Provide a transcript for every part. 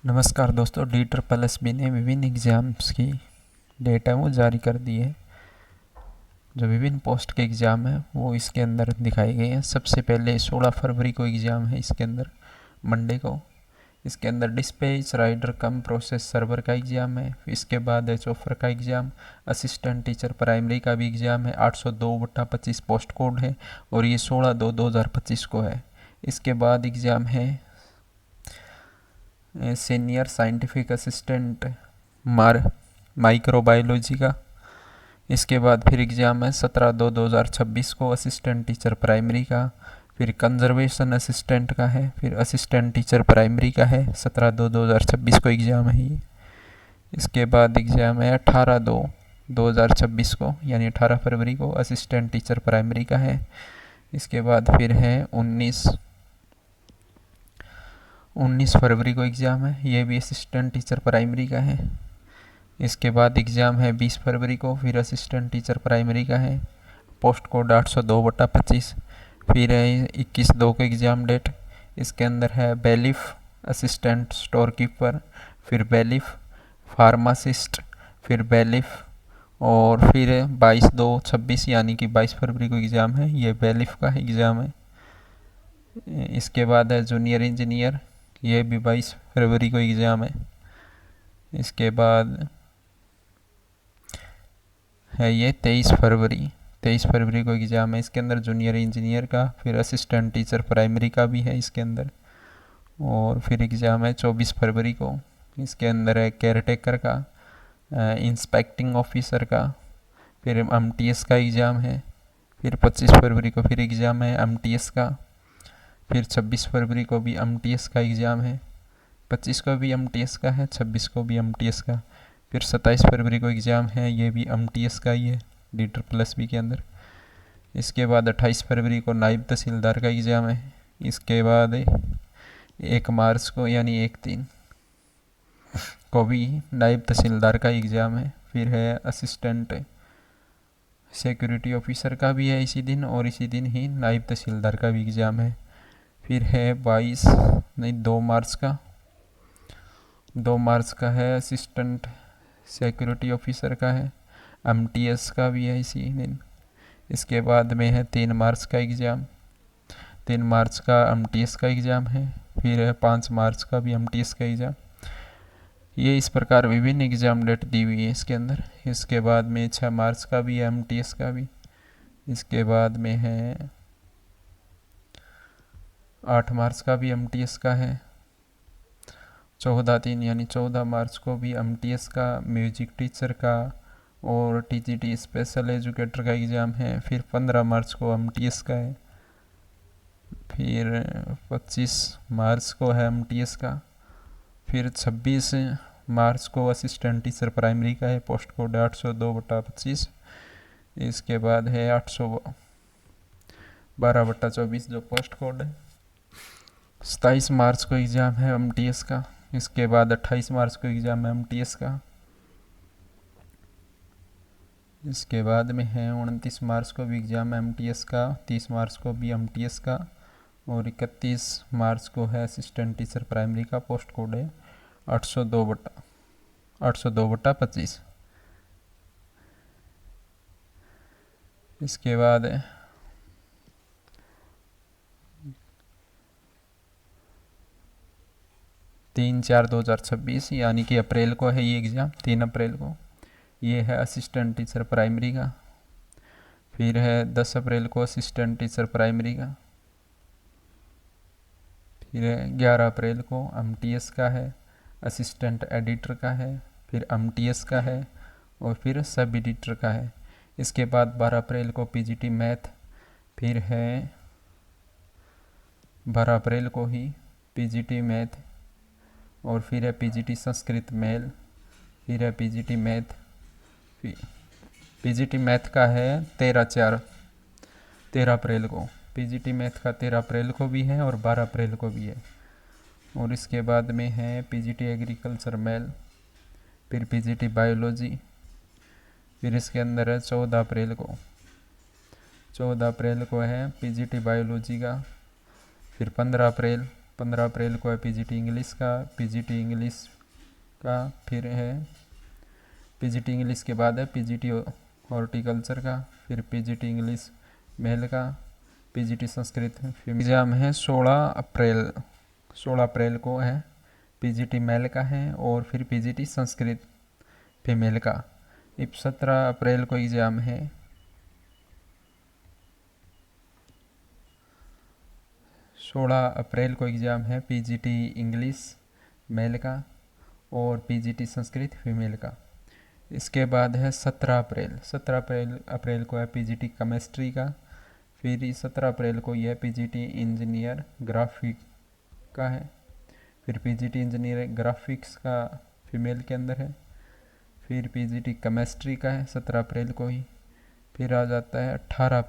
नमस्कार दोस्तों, DSSB ने विभिन्न एग्ज़ाम्स की डेट है वो जारी कर दी है। जो विभिन्न पोस्ट के एग्ज़ाम हैं वो इसके अंदर दिखाए गए हैं। सबसे पहले 16 फरवरी को एग्ज़ाम है, इसके अंदर मंडे को। इसके अंदर डिस्पैच राइडर कम प्रोसेस सर्वर का एग्ज़ाम है। इसके बाद है चौफर का एग्ज़ाम, असिस्टेंट टीचर प्राइमरी का भी एग्ज़ाम है। 802/25 पोस्ट कोड है और ये 16/2/2025 को है। इसके बाद एग्ज़ाम है सीनियर साइंटिफिक असिस्टेंट माइक्रोबायोलॉजी का। इसके बाद फिर एग्ज़ाम है 17/2/2026 को असिस्टेंट टीचर प्राइमरी का। फिर कंजर्वेशन असिस्टेंट का है, फिर असिस्टेंट टीचर प्राइमरी का है। 17/2/2026 को एग्ज़ाम है ये। इसके बाद एग्ज़ाम है 18/2/2026 को, यानी 18 फरवरी को असिस्टेंट टीचर प्राइमरी का है। इसके बाद फिर है 19 फरवरी को एग्ज़ाम है, ये भी असिस्टेंट टीचर प्राइमरी का है। इसके बाद एग्ज़ाम है 20 फरवरी को, फिर असिस्टेंट टीचर प्राइमरी का है, पोस्ट कोड 802/25। फिर है 21/2 को एग्ज़ाम डेट। इसके अंदर है बैलिफ असिस्टेंट स्टोर कीपर, फिर बैलिफ फार्मासिस्ट, फिर बैलिफ, और फिर 22/2/26 यानी कि 22 फरवरी को एग्ज़ाम है, ये बैलिफ का एग्ज़ाम है। इसके बाद है जूनियर इंजीनियर, ये भी 22 फरवरी को एग्ज़ाम है। इसके बाद है ये 23 फरवरी को एग्ज़ाम है। इसके अंदर जूनियर इंजीनियर का, फिर असिस्टेंट टीचर प्राइमरी का भी है इसके अंदर। और फिर एग्ज़ाम है 24 फरवरी को। इसके अंदर है केयरटेकर का, इंस्पेक्टिंग ऑफिसर का, फिर MTS का एग्ज़ाम है। फिर 25 फरवरी को फिर एग्ज़ाम है MTS का। फिर 26 फरवरी को भी MTS का एग्ज़ाम है। 25 को भी MTS का है, 26 को भी MTS का। फिर 27 फरवरी को एग्ज़ाम है, ये भी MTS का ही है DSSB के अंदर। इसके बाद 28 फरवरी को नायब तहसीलदार का एग्ज़ाम है। इसके बाद 1 मार्च को यानी 1/3 को भी नायब तहसीलदार का एग्ज़ाम है। फिर है असिस्टेंट सिक्योरिटी ऑफिसर का भी है इसी दिन, और इसी दिन ही नायब तहसीलदार का भी एग्ज़ाम है। फिर है 2 मार्च का है असिस्टेंट सिक्योरिटी ऑफिसर का है। MTS का भी है इसी दिन। इसके बाद में है 3 मार्च का एग्ज़ाम, 3 मार्च का MTS का एग्ज़ाम है। फिर है 5 मार्च का भी MTS का एग्ज़ाम। ये इस प्रकार विभिन्न एग्ज़ाम डेट दी हुई है इसके अंदर। इसके बाद में 6 मार्च का भी है MTS का भी। इसके बाद में है 8 मार्च का भी MTS का है। 14/3 यानी 14 मार्च को भी MTS का, म्यूजिक टीचर का और TGT स्पेशल एजुकेटर का एग्ज़ाम है। फिर 15 मार्च को MTS का है। फिर 25 मार्च को है MTS का। फिर 26 मार्च को असिस्टेंट टीचर प्राइमरी का है, पोस्ट कोड 802/25। इसके बाद है 812/24 जो पोस्ट कोड है। 27 मार्च को एग्ज़ाम है MTS का। इसके बाद 28 मार्च को एग्ज़ाम है MTS का। इसके बाद में है 29 मार्च को भी एग्ज़ाम है MTS का, 30 मार्च को भी MTS का, और 31 मार्च को है असिस्टेंट टीचर प्राइमरी का, पोस्ट कोड है 802/25। इसके बाद 3/4/2026 यानी कि अप्रैल को है ये एग्ज़ाम, 3 अप्रैल को। ये है असिस्टेंट टीचर प्राइमरी का। फिर है 10 अप्रैल को असिस्टेंट टीचर प्राइमरी का। फिर 11 अप्रैल को MTS का है, असिस्टेंट एडिटर का है, फिर MTS का है, और फिर सब एडिटर का है। इसके बाद 12 अप्रैल को PGT मैथ, फिर है 12 अप्रैल को ही PGT मैथ, और फिर है PGT संस्कृत मेल, फिर है PGT मैथ। PGT मैथ का है 13 अप्रैल को। PGT मैथ का 13 अप्रैल को भी है और 12 अप्रैल को भी है। और इसके बाद में है PGT एग्रीकल्चर मेल, फिर PGT बायोलॉजी। फिर इसके अंदर है 14 अप्रैल को, 14 अप्रैल को है PGT बायोलॉजी का। फिर 15 अप्रैल 15 अप्रैल को है पीजीटी इंग्लिश का, पीजीटी इंग्लिश का। फिर है पीजीटी इंग्लिश के बाद है पीजीटी हॉर्टिकल्चर का, फिर पीजीटी इंग्लिश मेल का, पीजीटी संस्कृत एग्ज़ाम है 16 अप्रैल को है पीजीटी मेल का है, और फिर पीजीटी संस्कृत फीमेल का। 17 अप्रैल को एग्ज़ाम है 16 अप्रैल को एग्ज़ाम है पीजीटी इंग्लिश मेल का और पीजीटी संस्कृत फीमेल का। इसके बाद है 17 अप्रैल को है पीजीटी केमिस्ट्री का, फिर 17 अप्रैल को यह पीजीटी इंजीनियर ग्राफिक का है, फिर पीजीटी इंजीनियर ग्राफिक्स का फीमेल के अंदर है, फिर पीजीटी केमिस्ट्री का है 17 अप्रैल को ही। फिर आ जाता है 18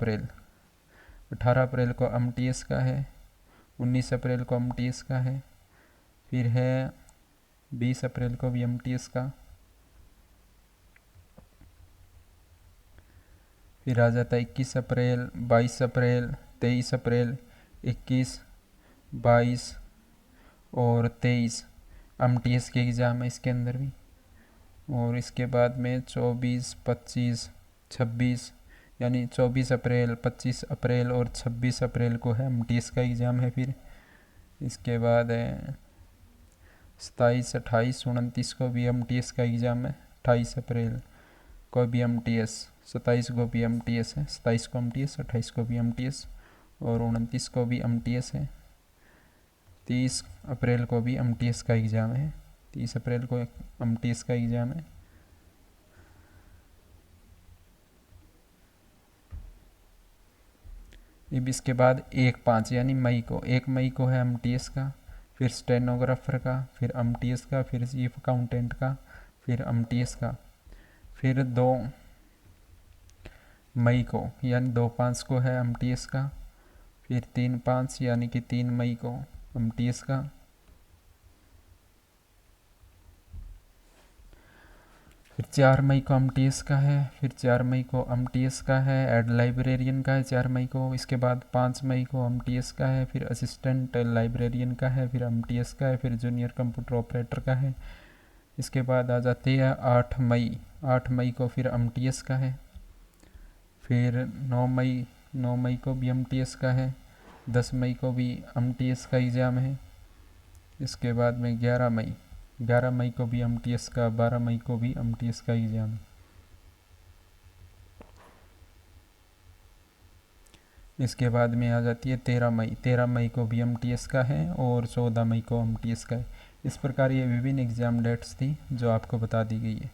अप्रैल को एमटीएस का है, 19 अप्रैल को एमटीएस का है, फिर है 20 अप्रैल को भी एमटीएस का। फिर आ जाता है 21 अप्रैल, 22 अप्रैल, 23 अप्रैल, 21, 22 और 23 एमटीएस के एग्ज़ाम है इसके अंदर भी। और इसके बाद में 24, 25, 26 यानी 24 अप्रैल, 25 अप्रैल और 26 अप्रैल को है एमटीएस का एग्ज़ाम है। फिर इसके बाद है 27, 28, 29 को भी एमटीएस का एग्ज़ाम है। 28 अप्रैल को भी एमटीएस, 27 को भी एमटीएस है, 27 को एमटीएस, 28 को भी एमटीएस और 29 को भी एमटीएस है। 30 अप्रैल को भी एमटीएस का एग्ज़ाम है, 30 अप्रैल को एमटीएस का एग्ज़ाम है। अब इसके बाद 1/5 यानी मई को, 1 मई को है एमटीएस का, फिर स्टेनोग्राफर का, फिर एमटीएस का, फिर चीफ अकाउंटेंट का, फिर एमटीएस का। फिर 2 मई को यानी 2/5 को है एमटीएस का, फिर 3/5 यानी कि 3 मई को एमटीएस का। फिर 4 मई को एमटीएस का है, फिर 4 मई को एमटीएस का है, एड लाइब्रेरियन का है 4 मई को। इसके बाद 5 मई को एमटीएस का है, फिर असिस्टेंट लाइब्रेरियन का है, फिर एमटीएस का है, फिर जूनियर कंप्यूटर ऑपरेटर का है। इसके बाद आ जाती है 8 मई को फिर एमटीएस का है, फिर 9 मई को भी एमटीएस का है, 10 मई को भी एमटीएस का एग्ज़ाम है। इसके बाद में 11 मई को भी एमटीएस का, 12 मई को भी एमटीएस का एग्ज़ाम है। इसके बाद में आ जाती है 13 मई को भी एमटीएस का है और 14 मई को एमटीएस का है। इस प्रकार ये विभिन्न एग्ज़ाम डेट्स थी जो आपको बता दी गई है।